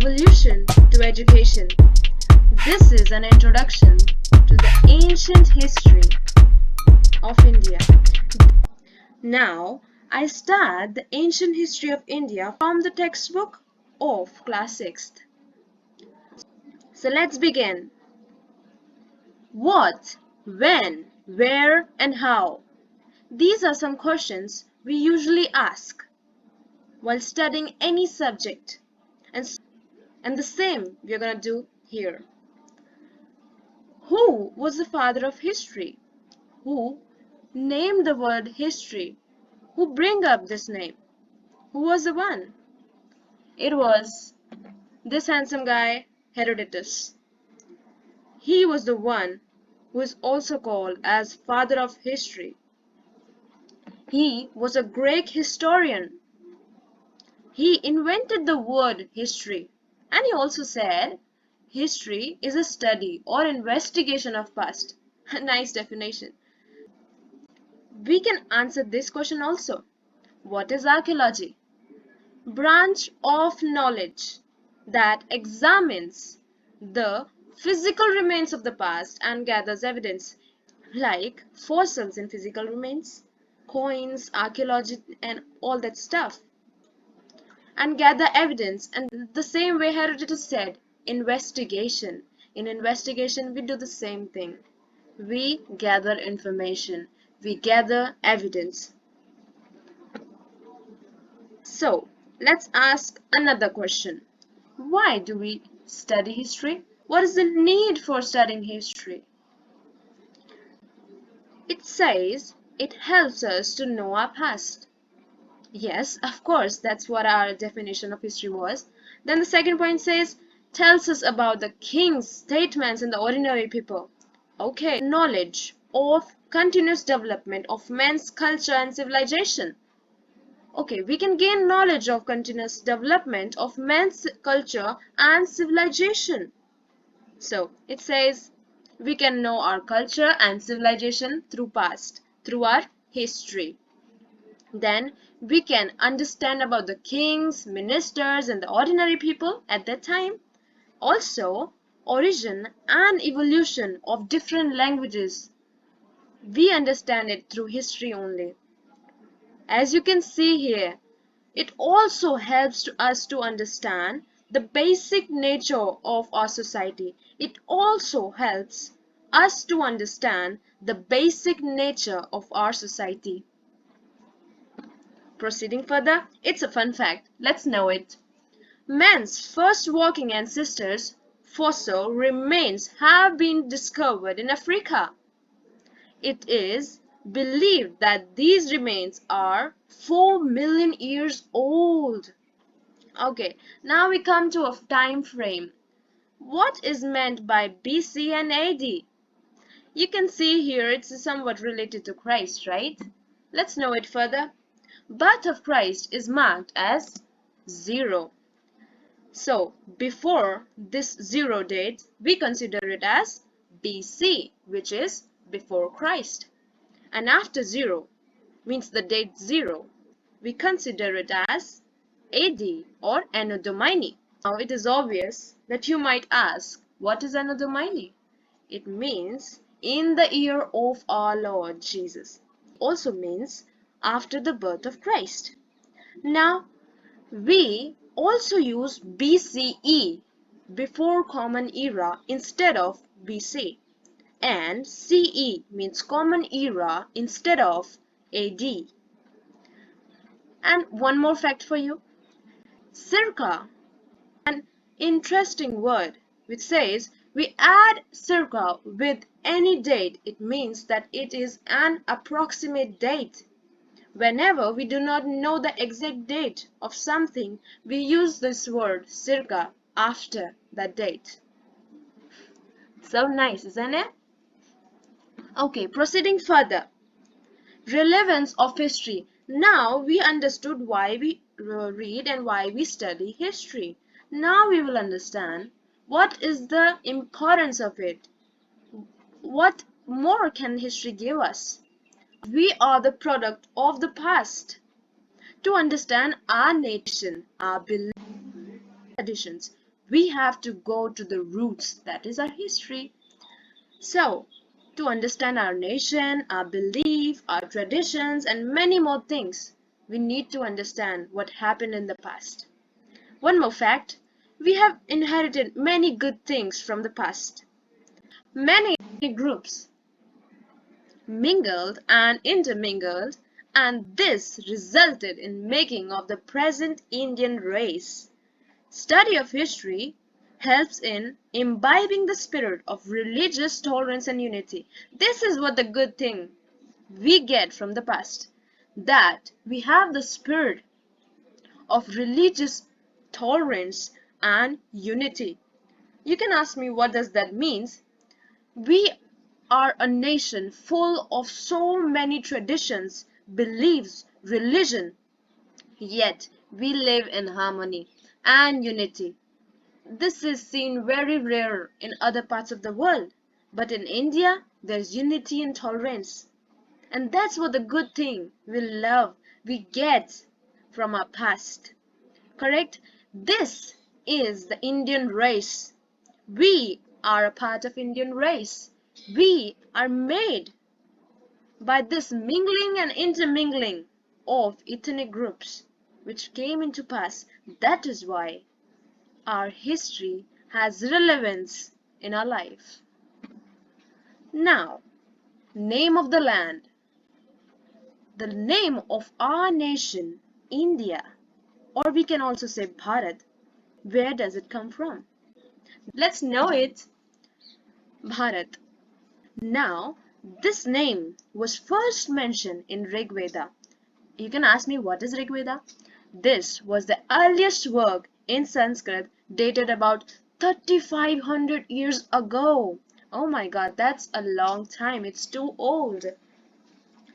evolution to education. This is an introduction to the ancient history of India. Now, I start the ancient history of India from the textbook of class 6th. So let's begin. What, when, where, and how? These are some questions we usually ask while studying any subject, and the same we're going to do here. Who was the father of history? Who named the word history? Who bring up this name? Who was the one? It was this handsome guy, Herodotus. He was the one who is also called as father of history. He was a Greek historian. He invented the word history, and he also said history is a study or investigation of past. A nice definition. We can answer this question also. What is archaeology? Branch of knowledge that examines the physical remains of the past and gathers evidence, like fossils in physical remains, coins, archaeology, and all that stuff, and gather evidence. And the same way Herodotus said, investigation. In investigation, we do the same thing. We gather information. We gather evidence. So, let's ask another question. Why do we study history? What is the need for studying history? It says it helps us to know our past. Yes, of course, that's what our definition of history was. Then the second point says, tells us about the kings, statesmen, and the ordinary people. Okay, knowledge of continuous development of man's culture and civilization. Okay, we can gain knowledge of continuous development of man's culture and civilization. So, it says we can know our culture and civilization through past, through our history. Then we can understand about the kings, ministers, and the ordinary people at that time. Also, origin and evolution of different languages. We understand it through history only. As you can see here, it also helps us to understand the basic nature of our society. It also helps us to understand the basic nature of our society. Proceeding further, it's a fun fact. Let's know it. Man's first walking ancestors' fossil remains have been discovered in Africa. It is believed that these remains are 4 million years old. Okay, now we come to a time frame. What is meant by BC and AD? You can see here it's somewhat related to Christ, right? Let's know it further. Birth of Christ is marked as 0. So, before this 0 date, we consider it as BC, which is before Christ. And after 0, means the date 0, we consider it as AD or Anno Domini. Now, it is obvious that you might ask, what is Anno Domini? It means in the year of our Lord Jesus. Also means after the birth of Christ. Now, we also use BCE, before Common Era, instead of BC. And CE means Common Era instead of AD. And one more fact for you. Circa, an interesting word which says we add circa with any date. It means that it is an approximate date. Whenever we do not know the exact date of something, we use this word circa after that date. So nice, isn't it? Okay, proceeding further. Relevance of history. Now we understood why we read and why we study history. Now we will understand what is the importance of it. What more can history give us? We are the product of the past. To understand our nation, our beliefs, traditions, we have to go to the roots, that is our history. So, to understand our nation, our belief, our traditions, and many more things, we need to understand what happened in the past. One more fact, we have inherited many good things from the past. Many groups mingled and intermingled, and this resulted in making of the present Indian race. Study of history helps in imbibing the spirit of religious tolerance and unity. This is what the good thing we get from the past, that we have the spirit of religious tolerance and unity. You can ask me what does that mean? We are a nation full of so many traditions, beliefs, religion, yet we live in harmony and unity. This is seen very rare in other parts of the world, but in India there's unity and tolerance. And that's what the good thing we love, we get from our past. Correct? This is the Indian race. We are a part of Indian race. We are made by this mingling and intermingling of ethnic groups which came into pass. That is why our history has relevance in our life. Now, name of the land. The name of our nation, India, or we can also say Bharat. Where does it come from? Let's know it. Bharat. Now, this name was first mentioned in Rigveda. You can ask me what is Rigveda? This was the earliest work in Sanskrit dated about 3500 years ago. Oh my god, that's a long time. It's too old.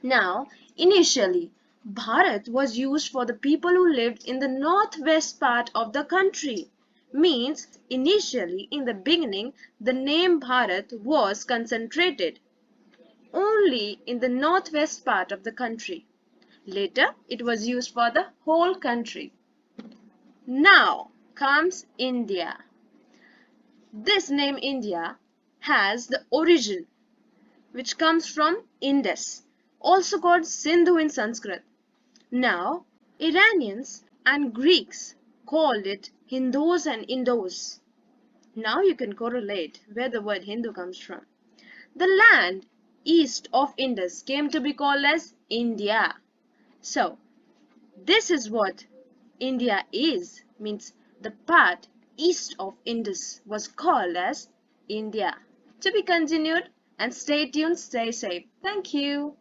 Now, initially, Bharat was used for the people who lived in the northwest part of the country. Means, initially, in the beginning, the name Bharat was concentrated only in the northwest part of the country. Later, it was used for the whole country. Now comes India. This name India has the origin which comes from Indus, also called Sindhu in Sanskrit. Now, Iranians and Greeks called it Hindus and Indos. Now you can correlate where the word Hindu comes from. The land east of Indus came to be called as India. So, this is what India is, means the part east of Indus was called as India. To be continued, and stay tuned, stay safe. Thank you.